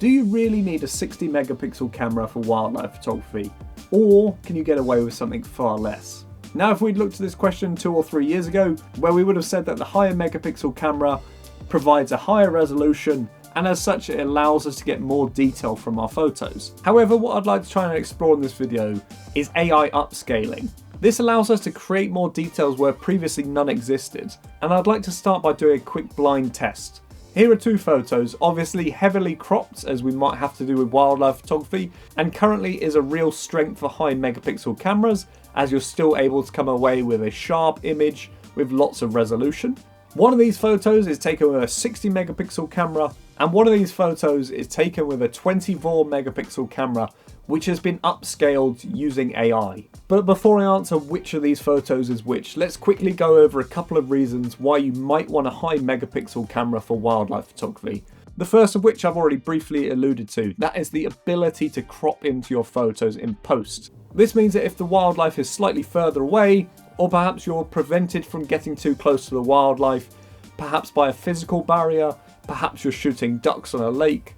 Do you really need a 60 megapixel camera for wildlife photography? Or can you get away with something far less? Now, if we'd looked at this question 2 or 3 years ago, where we would have said that the higher megapixel camera provides a higher resolution, and as such it allows us to get more detail from our photos. However, what I'd like to try and explore in this video is AI upscaling. This allows us to create more details where previously none existed, and I'd like to start by doing a quick blind test. Here are 2 photos, obviously heavily cropped as we might have to do with wildlife photography, and currently is a real strength for high megapixel cameras as you're still able to come away with a sharp image with lots of resolution. One of these photos is taken with a 60 megapixel camera, and one of these photos is taken with a 24 megapixel camera, which has been upscaled using AI. But before I answer which of these photos is which, let's quickly go over a couple of reasons why you might want a high megapixel camera for wildlife photography. The first of which I've already briefly alluded to, that is the ability to crop into your photos in post. This means that if the wildlife is slightly further away, or perhaps you're prevented from getting too close to the wildlife, perhaps by a physical barrier, perhaps you're shooting ducks on a lake,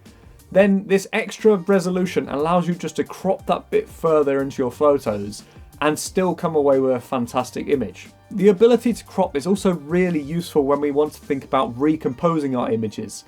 then this extra resolution allows you just to crop that bit further into your photos and still come away with a fantastic image. The ability to crop is also really useful when we want to think about recomposing our images.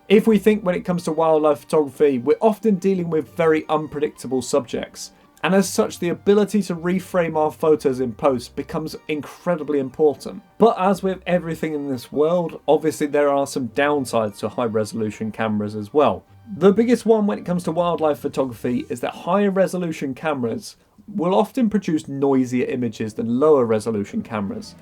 If we think when it comes to wildlife photography, we're often dealing with very unpredictable subjects. And as such, the ability to reframe our photos in post becomes incredibly important. But as with everything in this world, obviously there are some downsides to high resolution cameras as well. The biggest one when it comes to wildlife photography is that higher resolution cameras will often produce noisier images than lower resolution cameras.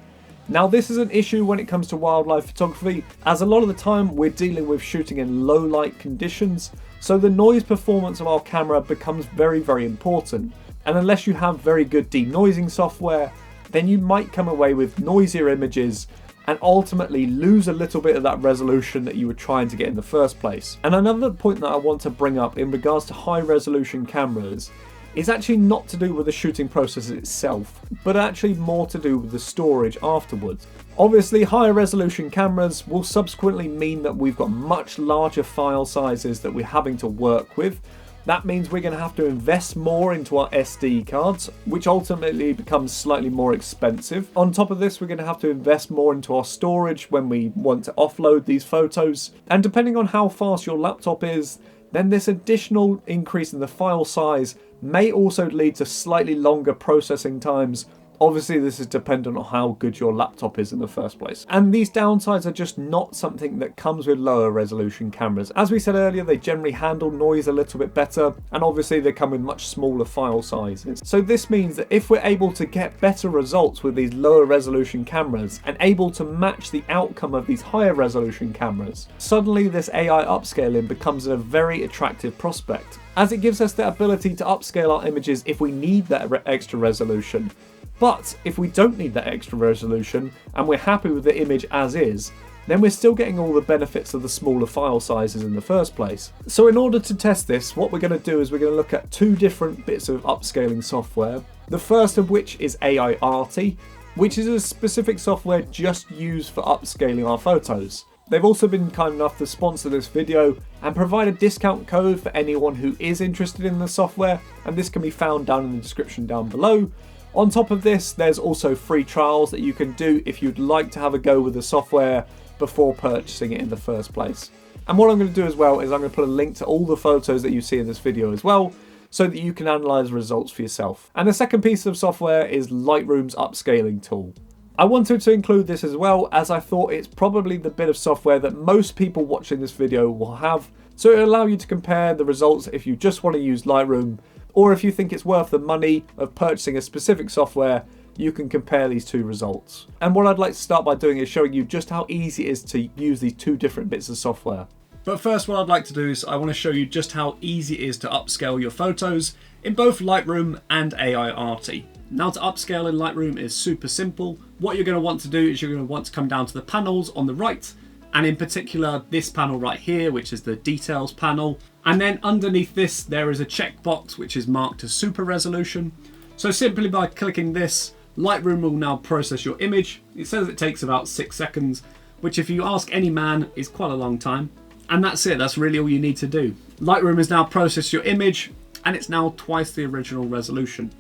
Now, this is an issue when it comes to wildlife photography, as a lot of the time we're dealing with shooting in low light conditions, so the noise performance of our camera becomes very, very important. And unless you have very good denoising software, then you might come away with noisier images and ultimately lose a little bit of that resolution that you were trying to get in the first place. And another point that I want to bring up in regards to high resolution cameras is actually not to do with the shooting process itself, but actually more to do with the storage afterwards. Obviously, higher resolution cameras will subsequently mean that we've got much larger file sizes that we're having to work with. That means we're going to have to invest more into our SD cards, which ultimately becomes slightly more expensive. On top of this, we're going to have to invest more into our storage when we want to offload these photos. And depending on how fast your laptop is, then this additional increase in the file size may also lead to slightly longer processing times. Obviously, this is dependent on how good your laptop is in the first place. And these downsides are just not something that comes with lower resolution cameras. As we said earlier, they generally handle noise a little bit better, and obviously they come with much smaller file sizes. So this means that if we're able to get better results with these lower resolution cameras and able to match the outcome of these higher resolution cameras, suddenly this AI upscaling becomes a very attractive prospect, as it gives us the ability to upscale our images if we need that extra resolution. But if we don't need that extra resolution and we're happy with the image as is, then we're still getting all the benefits of the smaller file sizes in the first place. So in order to test this, what we're going to do is we're going to look at 2 different bits of upscaling software. The first of which is Aiarty, which is a specific software just used for upscaling our photos. They've also been kind enough to sponsor this video and provide a discount code for anyone who is interested in the software, and this can be found down in the description down below. On top of this, there's also free trials that you can do if you'd like to have a go with the software before purchasing it in the first place. And what I'm going to do as well is I'm going to put a link to all the photos that you see in this video as well, so that you can analyze the results for yourself. And the second piece of software is Lightroom's upscaling tool. I wanted to include this as well, as I thought it's probably the bit of software that most people watching this video will have, so it'll allow you to compare the results if you just want to use Lightroom, or if you think it's worth the money of purchasing a specific software, you can compare these 2 results. And what I'd like to start by doing is showing you just how easy it is to use these 2 different bits of software. But first, what I'd like to do is I want to show you just how easy it is to upscale your photos in both Lightroom and Aiarty. Now, to upscale in Lightroom is super simple. What you're going to want to do is you're going to want to come down to the panels on the right, and in particular this panel right here, which is the details panel. And then underneath this, there is a checkbox which is marked as super resolution. So simply by clicking this, Lightroom will now process your image. It says it takes about 6 seconds, which if you ask any man is quite a long time. And that's it, that's really all you need to do. Lightroom has now processed your image, and it's now twice the original resolution.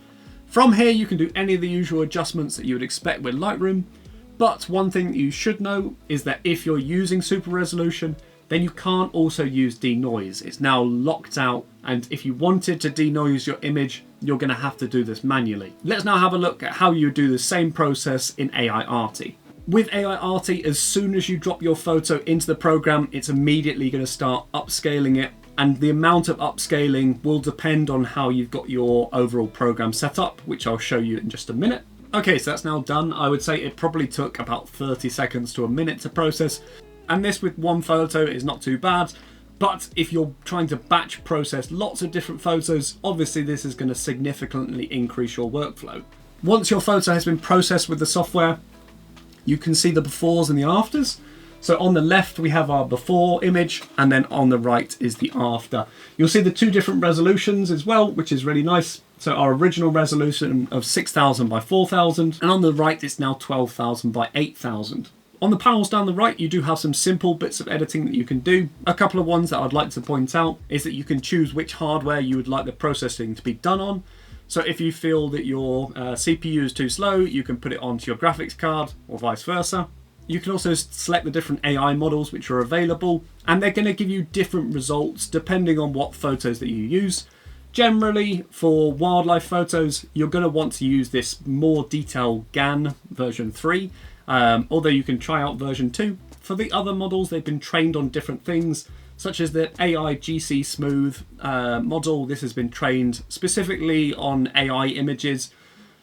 From here you can do any of the usual adjustments that you would expect with Lightroom, but one thing that you should know is that if you're using super resolution, then you can't also use denoise. It's now locked out, and if you wanted to denoise your image, you're going to have to do this manually. Let's now have a look at how you do the same process in AiArty. With AiArty, as soon as you drop your photo into the program, it's immediately going to start upscaling it, and the amount of upscaling will depend on how you've got your overall program set up, which I'll show you in just a minute. Okay, so that's now done. I would say it probably took about 30 seconds to a minute to process, and this with one photo is not too bad. But if you're trying to batch process lots of different photos, obviously this is going to significantly increase your workflow. Once your photo has been processed with the software, you can see the befores and the afters. So on the left we have our before image, and then on the right is the after. You'll see the two different resolutions as well, which is really nice. So our original resolution of 6000 by 4000, and on the right it's now 12,000 by 8000. On the panels down the right, you do have some simple bits of editing that you can do. A couple of ones that I'd like to point out is that you can choose which hardware you would like the processing to be done on. So if you feel that your CPU is too slow, you can put it onto your graphics card, or vice versa. You can also select the different AI models which are available, and they're going to give you different results depending on what photos that you use. Generally, for wildlife photos, you're going to want to use this more detailed GAN version 3. Although you can try out version 2. For the other models, they've been trained on different things, such as the AI GC Smooth model. This has been trained specifically on AI images.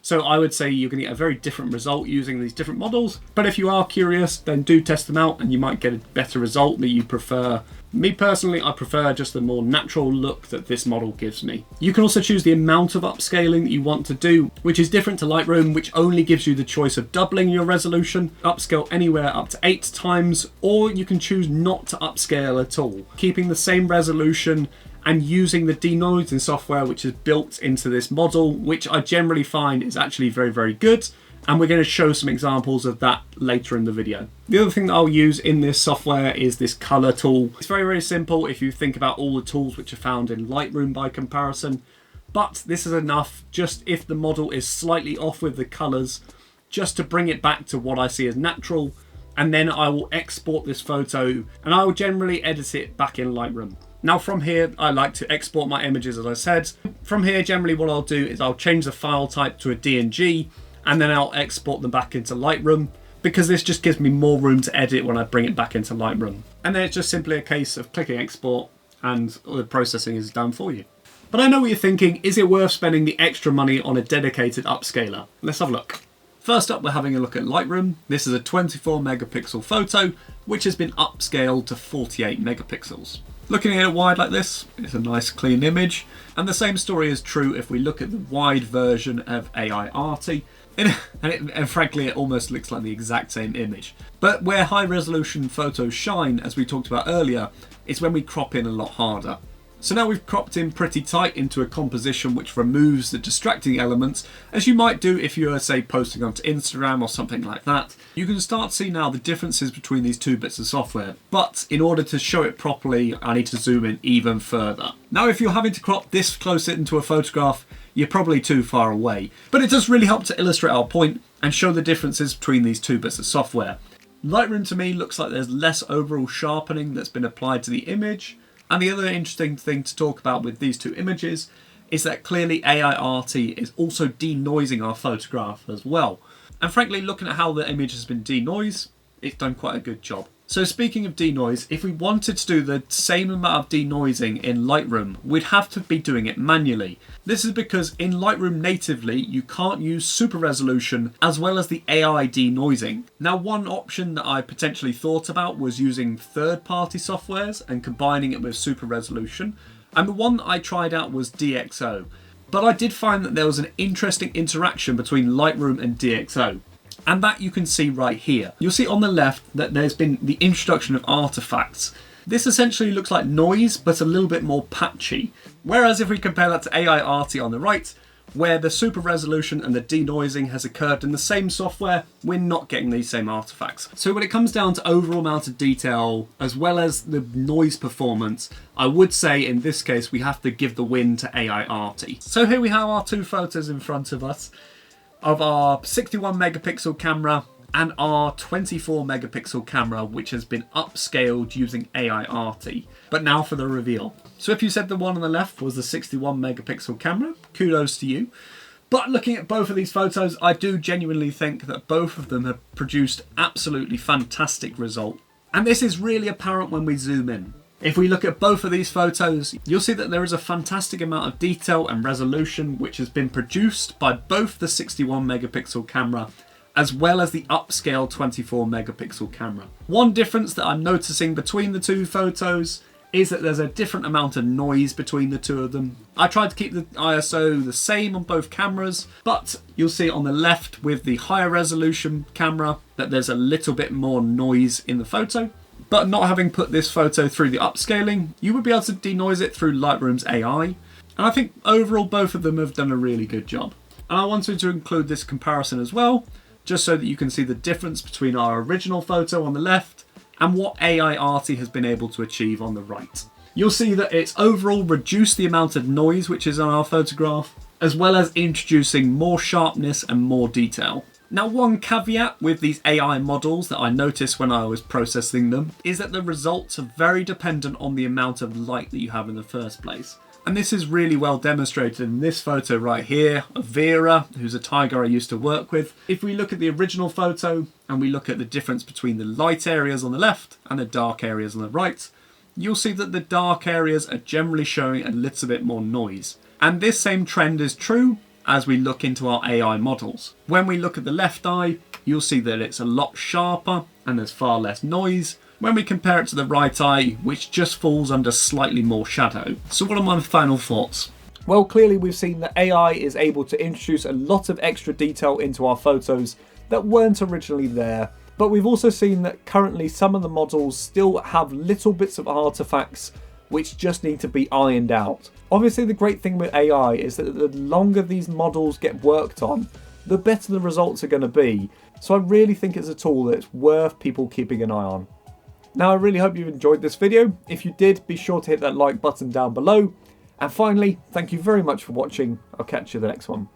So I would say you're going to get a very different result using these different models. But if you are curious, then do test them out and you might get a better result that you prefer. Me personally, I prefer just the more natural look that this model gives me. You can also choose the amount of upscaling that you want to do, which is different to Lightroom, which only gives you the choice of doubling your resolution, upscale anywhere up to 8 times, or you can choose not to upscale at all, keeping the same resolution and using the denoising software which is built into this model, which I generally find is actually very, very good. And we're going to show some examples of that later in the video. The other thing that I'll use in this software is this color tool. It's very, very simple if you think about all the tools which are found in Lightroom by comparison. But this is enough just if the model is slightly off with the colors, just to bring it back to what I see as natural. And then I will export this photo and I will generally edit it back in Lightroom. Now from here, I like to export my images, as I said. From here, generally what I'll do is I'll change the file type to a DNG, and then I'll export them back into Lightroom, because this just gives me more room to edit when I bring it back into Lightroom. And then it's just simply a case of clicking export and the processing is done for you. But I know what you're thinking, is it worth spending the extra money on a dedicated upscaler? Let's have a look. First up, we're having a look at Lightroom. This is a 24 megapixel photo, which has been upscaled to 48 megapixels. Looking at it wide like this, it's a nice clean image. And the same story is true if we look at the wide version of AiArty. And frankly, it almost looks like the exact same image. But where high resolution photos shine, as we talked about earlier, is when we crop in a lot harder. So now we've cropped in pretty tight into a composition which removes the distracting elements, as you might do if you were, say, posting onto Instagram or something like that. You can start to see now the differences between these two bits of software, but in order to show it properly, I need to zoom in even further. Now, if you're having to crop this close into a photograph, you're probably too far away, but it does really help to illustrate our point and show the differences between these two bits of software. Lightroom to me looks like there's less overall sharpening that's been applied to the image. And the other interesting thing to talk about with these two images is that clearly AiArty is also denoising our photograph as well. And frankly, looking at how the image has been denoised, it's done quite a good job. So speaking of denoise, if we wanted to do the same amount of denoising in Lightroom, we'd have to be doing it manually. This is because in Lightroom natively, you can't use super resolution as well as the AI denoising. Now, one option that I potentially thought about was using third-party softwares and combining it with super resolution. And the one that I tried out was DxO. But I did find that there was an interesting interaction between Lightroom and DxO. And that you can see right here. You'll see on the left that there's been the introduction of artifacts. This essentially looks like noise, but a little bit more patchy. Whereas if we compare that to AiArty on the right, where the super resolution and the denoising has occurred in the same software, we're not getting these same artifacts. So when it comes down to overall amount of detail, as well as the noise performance, I would say in this case, we have to give the win to AiArty. So here we have our two photos in front of us of our 61 megapixel camera and our 24 megapixel camera, which has been upscaled using AiArty. But now for the reveal. So if you said the one on the left was the 61 megapixel camera, kudos to you. But looking at both of these photos, I do genuinely think that both of them have produced absolutely fantastic results. And this is really apparent when we zoom in. If we look at both of these photos, you'll see that there is a fantastic amount of detail and resolution which has been produced by both the 61 megapixel camera as well as the upscale 24 megapixel camera. One difference that I'm noticing between the two photos is that there's a different amount of noise between the two of them. I tried to keep the ISO the same on both cameras, but you'll see on the left with the higher resolution camera that there's a little bit more noise in the photo. But not having put this photo through the upscaling, you would be able to denoise it through Lightroom's AI. And I think overall both of them have done a really good job. And I wanted to include this comparison as well, just so that you can see the difference between our original photo on the left and what AiArty has been able to achieve on the right. You'll see that it's overall reduced the amount of noise which is on our photograph, as well as introducing more sharpness and more detail. Now, one caveat with these AI models that I noticed when I was processing them is that the results are very dependent on the amount of light that you have in the first place. And this is really well demonstrated in this photo right here of Vera, who's a tiger I used to work with. If we look at the original photo and we look at the difference between the light areas on the left and the dark areas on the right, you'll see that the dark areas are generally showing a little bit more noise. And this same trend is true as we look into our AI models. When we look at the left eye, you'll see that it's a lot sharper and there's far less noise, when we compare it to the right eye, which just falls under slightly more shadow. So what are my final thoughts? Well, clearly we've seen that AI is able to introduce a lot of extra detail into our photos that weren't originally there. But we've also seen that currently some of the models still have little bits of artifacts which just need to be ironed out. Obviously, the great thing with AI is that the longer these models get worked on, the better the results are going to be. So I really think it's a tool that's worth people keeping an eye on. Now, I really hope you enjoyed this video. If you did, be sure to hit that like button down below. And finally, thank you very much for watching. I'll catch you in the next one.